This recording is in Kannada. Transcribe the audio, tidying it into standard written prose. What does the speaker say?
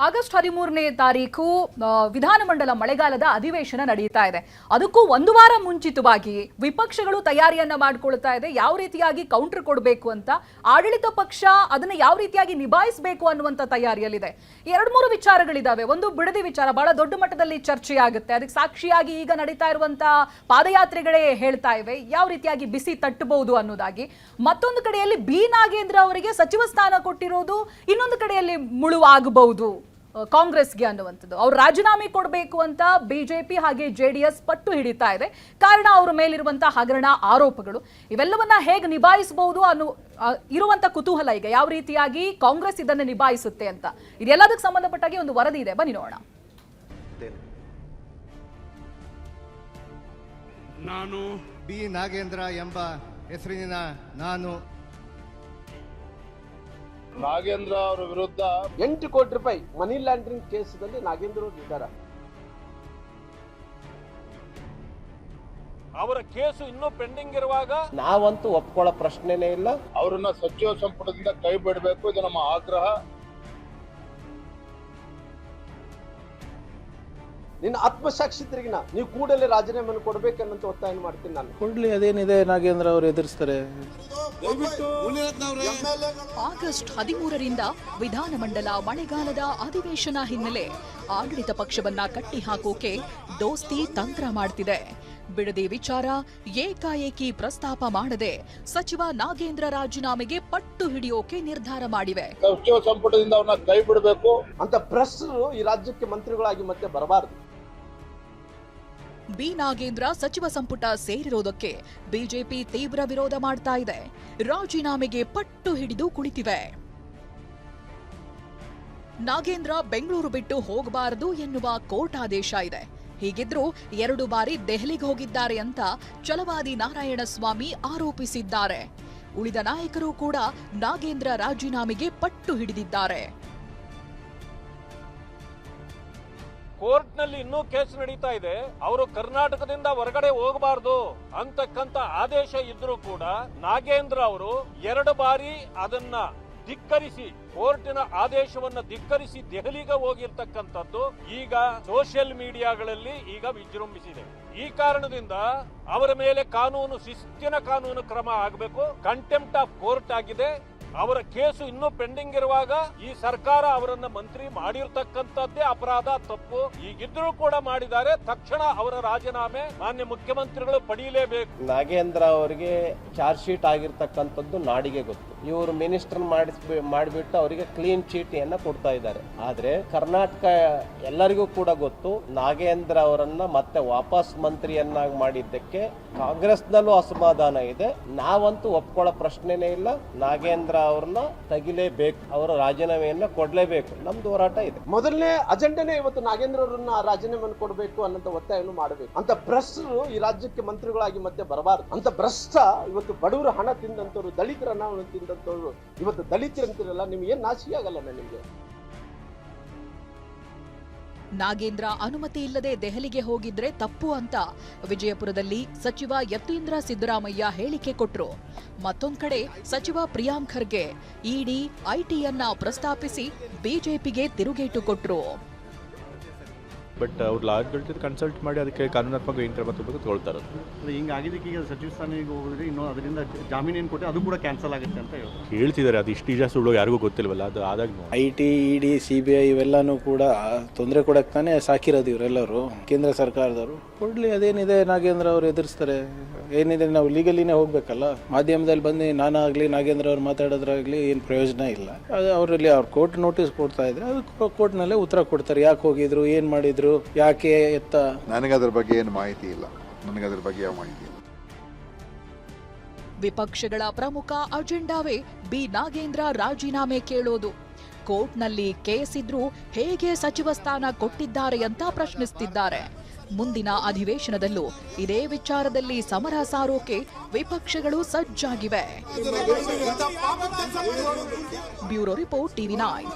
ಆಗಸ್ಟ್ 13ನೇ ತಾರೀಕು ವಿಧಾನಮಂಡಲ ಮಳೆಗಾಲದ ಅಧಿವೇಶನ ನಡೆಯುತ್ತಾ ಇದೆ. ಅದಕ್ಕೂ ಒಂದು ವಾರ ಮುಂಚಿತವಾಗಿ ವಿಪಕ್ಷಗಳು ತಯಾರಿಯನ್ನ ಮಾಡಿಕೊಳ್ತಾ ಇದೆ. ಯಾವ ರೀತಿಯಾಗಿ ಕೌಂಟರ್ ಕೊಡಬೇಕು ಅಂತ, ಆಡಳಿತ ಪಕ್ಷ ಅದನ್ನ ಯಾವ ರೀತಿಯಾಗಿ ನಿಭಾಯಿಸಬೇಕು ಅನ್ನುವಂತ ತಯಾರಿಯಲ್ಲಿದೆ. 2-3 ವಿಚಾರಗಳಿದಾವೆ. ಒಂದು ಬಿಡದಿ ವಿಚಾರ ಬಹಳ ದೊಡ್ಡ ಮಟ್ಟದಲ್ಲಿ ಚರ್ಚೆ ಆಗುತ್ತೆ. ಅದಕ್ಕೆ ಸಾಕ್ಷಿಯಾಗಿ ಈಗ ನಡೀತಾ ಇರುವಂತ ಪಾದಯಾತ್ರೆಗಳೇ ಹೇಳ್ತಾ ಇವೆ ಯಾವ ರೀತಿಯಾಗಿ ಬಿಸಿ ತಟ್ಟಬಹುದು ಅನ್ನೋದಾಗಿ. ಮತ್ತೊಂದು ಕಡೆಯಲ್ಲಿ ಬಿ ನಾಗೇಂದ್ರ ಅವರಿಗೆ ಸಚಿವ ಸ್ಥಾನ ಕೊಟ್ಟಿರೋದು ಇನ್ನೊಂದು ಕಡೆಯಲ್ಲಿ ಮುಳುವಾಗಬಹುದು ಕಾಂಗ್ರೆಸ್ಗೆ ಅನ್ನುವಂಥದ್ದು. ಅವ್ರು ರಾಜೀನಾಮೆ ಕೊಡಬೇಕು ಅಂತ ಬಿಜೆಪಿ ಹಾಗೆ ಜೆಡಿಎಸ್ ಪಟ್ಟು ಹಿಡಿತಾ ಇದೆ. ಕಾರಣ ಅವರ ಮೇಲಿರುವಂತಹ ಹಗರಣ ಆರೋಪಗಳು. ಇವೆಲ್ಲವನ್ನ ಹೇಗೆ ನಿಭಾಯಿಸಬಹುದು ಅನ್ನೋ ಇರುವಂತ ಕುತೂಹಲ ಈಗ ಯಾವ ರೀತಿಯಾಗಿ ಕಾಂಗ್ರೆಸ್ ಇದನ್ನು ನಿಭಾಯಿಸುತ್ತೆ ಅಂತ. ಇದೆಲ್ಲದಕ್ಕೆ ಸಂಬಂಧಪಟ್ಟಾಗಿ ಒಂದು ವರದಿ ಇದೆ, ಬನ್ನಿ ನೋಡೋಣ. ನಾನು ಬಿ ನಾಗೇಂದ್ರ ಎಂಬ ಹೆಸರಿನ ನಾನು ನಾಗೇಂದ್ರ ಅವರ ವಿರುದ್ಧ 8 ಕೋಟಿ ರೂಪಾಯಿ ಮನಿ ಲ್ಯಾಂಡ್ರಿಂಗ್ ಕೇಸಲ್ಲಿ ನಾಗೇಂದ್ರ ಅವರು ಇದ್ದಾರೆ. ಅವರ ಕೇಸು ಇನ್ನೂ ಪೆಂಡಿಂಗ್ ಇರುವಾಗ ನಾವಂತೂ ಒಪ್ಕೊಳ್ಳೋ ಪ್ರಶ್ನೆನೇ ಇಲ್ಲ. ಅವರನ್ನ ಸಚಿವ ಸಂಪುಟದಿಂದ ಕೈ ಬಿಡಬೇಕು, ಇದು ನಮ್ಮ ಆಗ್ರಹ. ನಿನ್ನ ಆತ್ಮಸಾಕ್ಷಿ ತಿರುಗಿನ ನೀವು ಕೂಡಲೇ ರಾಜೀನಾಮೆಯನ್ನು ಕೊಡಬೇಕನ್ನಂತ ಒತ್ತಾಯ ಮಾಡ್ತೀನಿ ನಾನು. ಕೊಡ್ಲಿ, ಅದೇನಿದೆ, ನಾಗೇಂದ್ರ ಅವರು ಎದುರಿಸ್ತಾರೆ. ಆಗಸ್ಟ್ 13ರಿಂದ ವಿಧಾನಮಂಡಲ ಮಳೆಗಾಲದ ಅಧಿವೇಶನ ಹಿನ್ನೆಲೆ ಆಡಳಿತ ಪಕ್ಷವನ್ನ ಕಟ್ಟಿ ಹಾಕೋಕೆ ದೋಸ್ತಿ ತಂತ್ರ ಮಾಡ್ತಿದೆ. ಬಿಡದಿ ವಿಚಾರ ಏಕಾಏಕಿ ಪ್ರಸ್ತಾಪ ಮಾಡದೆ ಸಚಿವ ನಾಗೇಂದ್ರ ರಾಜೀನಾಮೆಗೆ ಪಟ್ಟು ಹಿಡಿಯೋಕೆ ನಿರ್ಧಾರ ಮಾಡಿವೆ. ಸಚಿವ ಸಂಪುಟದಿಂದ ಅವ್ರನ್ನ ಕೈ ಬಿಡಬೇಕು ಅಂತ ಭ್ರಷ್ಟರು ಈ ರಾಜ್ಯಕ್ಕೆ ಮಂತ್ರಿಗಳಾಗಿ ಮತ್ತೆ ಬರಬಾರದು. ಬಿ ನಾಗೇಂದ್ರ ಸಚಿವ ಸಂಪುಟ ಸೇರಿರೋದಕ್ಕೆ ಬಿಜೆಪಿ ತೀವ್ರ ವಿರೋಧ ಮಾಡ್ತಾ ಇದೆ. ರಾಜೀನಾಮೆಗೆ ಪಟ್ಟು ಹಿಡಿದು ಕುಳಿತಿವೆ. ನಾಗೇಂದ್ರ ಬೆಂಗಳೂರು ಬಿಟ್ಟು ಹೋಗಬಾರದು ಎನ್ನುವ ಕೋರ್ಟ್ ಆದೇಶ ಇದೆ. ಹೀಗಿದ್ರೂ 2 ಬಾರಿ ದೆಹಲಿಗೆ ಹೋಗಿದ್ದಾರೆ ಅಂತ ಛಲವಾದಿ ನಾರಾಯಣಸ್ವಾಮಿ ಆರೋಪಿಸಿದ್ದಾರೆ. ಉಳಿದ ನಾಯಕರು ಕೂಡ ನಾಗೇಂದ್ರ ರಾಜೀನಾಮೆಗೆ ಪಟ್ಟು ಹಿಡಿದಿದ್ದಾರೆ. ಕೋರ್ಟ್ ನಲ್ಲಿ ಇನ್ನೂ ಕೇಸ್ ನಡೀತಾ ಇದೆ. ಅವರು ಕರ್ನಾಟಕದಿಂದ ಹೊರಗಡೆ ಹೋಗಬಾರದು ಅಂತಕ್ಕಂತ ಆದೇಶ ಇದ್ರೂ ಕೂಡ ನಾಗೇಂದ್ರ ಅವರು 2 ಬಾರಿ ಅದನ್ನ ಧಿಕ್ಕರಿಸಿ, ಕೋರ್ಟಿನ ಆದೇಶವನ್ನ ಧಿಕ್ಕರಿಸಿ ದೆಹಲಿಗೆ ಹೋಗಿರ್ತಕ್ಕಂಥದ್ದು ಈಗ ಸೋಷಿಯಲ್ ಮೀಡಿಯಾಗಳಲ್ಲಿ ಈಗ ವಿಜೃಂಭಿಸಿದೆ. ಈ ಕಾರಣದಿಂದ ಅವರ ಮೇಲೆ ಶಿಸ್ತಿನ ಕಾನೂನು ಕ್ರಮ ಆಗಬೇಕು. ಕಂಟೆಂಪ್ಟ್ ಆಫ್ ಕೋರ್ಟ್ ಆಗಿದೆ. ಅವರ ಕೇಸು ಇನ್ನೂ ಪೆಂಡಿಂಗ್ ಇರುವಾಗ ಈ ಸರ್ಕಾರ ಅವರನ್ನ ಮಂತ್ರಿ ಮಾಡಿರ್ತಕ್ಕಂಥದ್ದೇ ಅಪರಾಧ, ತಪ್ಪು. ಈಗಿದ್ರೂ ಕೂಡ ಮಾಡಿದ್ದಾರೆ. ತಕ್ಷಣ ಅವರ ರಾಜೀನಾಮೆ ಮಾನ್ಯ ಮುಖ್ಯಮಂತ್ರಿಗಳು ಪಡೆಯಲೇಬೇಕು. ನಾಗೇಂದ್ರ ಅವರಿಗೆ ಚಾರ್ಜ್ ಶೀಟ್ ಆಗಿರ್ತಕ್ಕಂಥದ್ದು ನಾಡಿಗೆ ಗೊತ್ತು. ಇವರು ಮಿನಿಸ್ಟರ್ ಮಾಡಿಬಿಟ್ಟು ಅವರಿಗೆ ಕ್ಲೀನ್ ಚೀಟಿಯನ್ನ ಕೊಡ್ತಾ ಇದ್ದಾರೆ. ಆದ್ರೆ ಕರ್ನಾಟಕ ಎಲ್ಲರಿಗೂ ಕೂಡ ಗೊತ್ತು, ನಾಗೇಂದ್ರ ಅವರನ್ನ ಮತ್ತೆ ವಾಪಸ್ ಮಂತ್ರಿಯನ್ನಾಗಿ ಮಾಡಿದ್ದಕ್ಕೆ ಕಾಂಗ್ರೆಸ್ನಲ್ಲೂ ಅಸಮಾಧಾನ ಇದೆ. ನಾವಂತೂ ಒಪ್ಕೊಳ್ಳೋ ಪ್ರಶ್ನೆನೇ ಇಲ್ಲ. ನಾಗೇಂದ್ರ ಅವ್ರನ್ನ ತೆಗಿಲೇಬೇಕು, ಅವರ ರಾಜೀನಾಮೆಯನ್ನ ಕೊಡ್ಲೇಬೇಕು. ನಮ್ದು ಹೋರಾಟ ಇದೆ. ಮೊದಲನೇ ಅಜೆಂಡನೇ ಇವತ್ತು ನಾಗೇಂದ್ರ ಅವರನ್ನ ರಾಜೀನಾಮೆಯನ್ನು ಕೊಡಬೇಕು ಅನ್ನೋ ಒತ್ತಾಯವನ್ನು ಮಾಡಬೇಕು. ಅಂತ ಭ್ರಷ್ಟರು ಈ ರಾಜ್ಯಕ್ಕೆ ಮಂತ್ರಿಗಳಾಗಿ ಮತ್ತೆ ಬರಬಾರದು. ಅಂತ ಭ್ರಷ್ಟ ಇವತ್ತು ಬಡವರ ಹಣ ತಿಂದಂತವ್ರು, ದಲಿತರ ಹಣ ತಿಂದಂತವ್ರು ಇವತ್ತು ದಲಿತರಂತಿರಲ್ಲ, ನಿಮ್ಗೆ ಏನ್ ನಾಚಿಕೆ ಆಗಲ್ಲ ನಿಮ್ಗೆ? ನಾಗೇಂದ್ರ ಅನುಮತಿ ಇಲ್ಲದೆ ದೆಹಲಿಗೆ ಹೋಗಿದ್ರೆ ತಪ್ಪು ಅಂತ ವಿಜಯಪುರದಲ್ಲಿ ಸಚಿವ ಯತೀಂದ್ರ ಸಿದ್ದರಾಮಯ್ಯ ಹೇಳಿಕೆ ಕೊಟ್ರು. ಮತ್ತೊಂದು ಕಡೆ ಸಚಿವ ಪ್ರಿಯಾಂಕ್ ಖರ್ಗೆ ಇಡಿ ಐಟಿಯನ್ನ ಪ್ರಸ್ತಾಪಿಸಿ ಬಿಜೆಪಿಗೆ ತಿರುಗೇಟು ಕೊಟ್ರು. ಬಟ್ ಅವ್ರು ಲಾಗಳ ಜೊತೆ ಕನ್ಸಲ್ಟ್ ಮಾಡಿ ಅದಕ್ಕೆ ಕಾನೂನಾತ್ಮಕ ಏನು ಕ್ರಮ ತಗೊಳ್ತಾರೆ. ಹಿಂಗಾಗಿದ್ದಕ್ಕೆ ಈಗ ಸಚಿವ ಸ್ಥಾನಕ್ಕೆ ಹೋಗಿದ್ರೆ ಇನ್ನೂ ಅದರಿಂದ ಜಾಮೀನು ಏನು ಕೊಟ್ಟೆ ಅದು ಕೂಡ ಕ್ಯಾನ್ಸಲ್ ಆಗುತ್ತೆ ಅಂತ ಹೇಳ್ತಿದ್ದಾರೆ. ಅದು ಇಷ್ಟು ನಿಜ ಸುಳ್ಳು ಯಾರಿಗೂ ಗೊತ್ತಿಲ್ವಲ್ಲ. ಅದು ಆದಾಗ ಐಟಿ, ಇಡಿ, CBI ಇವೆಲ್ಲಾನು ಕೂಡ ತೊಂದರೆ ಕೊಡಕ್ಕೆ ತಾನೇ ಸಾಕಿರೋದು ಇವರೆಲ್ಲರೂ, ಕೇಂದ್ರ ಸರ್ಕಾರದವರು. ಕೊಡ್ಲಿ, ಅದೇನಿದೆ, ನಾಗೇಂದ್ರ ಅವರು ಎದುರಿಸ್ತಾರೆ. ಏನಿದೆ, ನಾವು ಲೀಗಲಿನೇ ಹೋಗ್ಬೇಕಲ್ಲ. ಮಾಧ್ಯಮದಲ್ಲಿ ಬಂದು ನಾನಾಗಲಿ ನಾಗೇಂದ್ರ ಅವ್ರು ಮಾತಾಡೋದ್ರಾಗಲಿ ಏನು ಪ್ರಯೋಜನ ಇಲ್ಲ. ಅದು ಅವರಲ್ಲಿ ಅವ್ರು ಕೋರ್ಟ್ ನೋಟಿಸ್ ಕೊಡ್ತಾ ಇದ್ರೆ ಅದು ಕೋರ್ಟ್ನಲ್ಲೇ ಉತ್ತರ ಕೊಡ್ತಾರೆ. ಯಾಕೆ ಹೋಗಿದ್ರು, ಏನು ಮಾಡಿದ್ರು, ಯಾಕೆ ಎತ್ತ. ನನಗೆ ಅದರ ಬಗ್ಗೆ ಏನು ಮಾಹಿತಿ ಇಲ್ಲ. ವಿಪಕ್ಷಗಳ ಪ್ರಮುಖ ಅಜೆಂಡಾವೇ ಬಿ ನಾಗೇಂದ್ರ ರಾಜೀನಾಮೆ ಕೇಳೋದು. ಕೋರ್ಟ್ನಲ್ಲಿ ಕೇಸ್ ಇದ್ರೂ ಹೇಗೆ ಸಚಿವ ಸ್ಥಾನ ಕೊಟ್ಟಿದ್ದಾರೆ ಅಂತ ಪ್ರಶ್ನಿಸುತ್ತಿದ್ದಾರೆ. ಮುಂದಿನ ಅಧಿವೇಶನದಲ್ಲೂ ಇದೇ ವಿಚಾರದಲ್ಲಿ ಸಮರ ಸಾರೋಕೆ ವಿಪಕ್ಷಗಳು ಸಜ್ಜಾಗಿವೆ. Bureau report, TV9.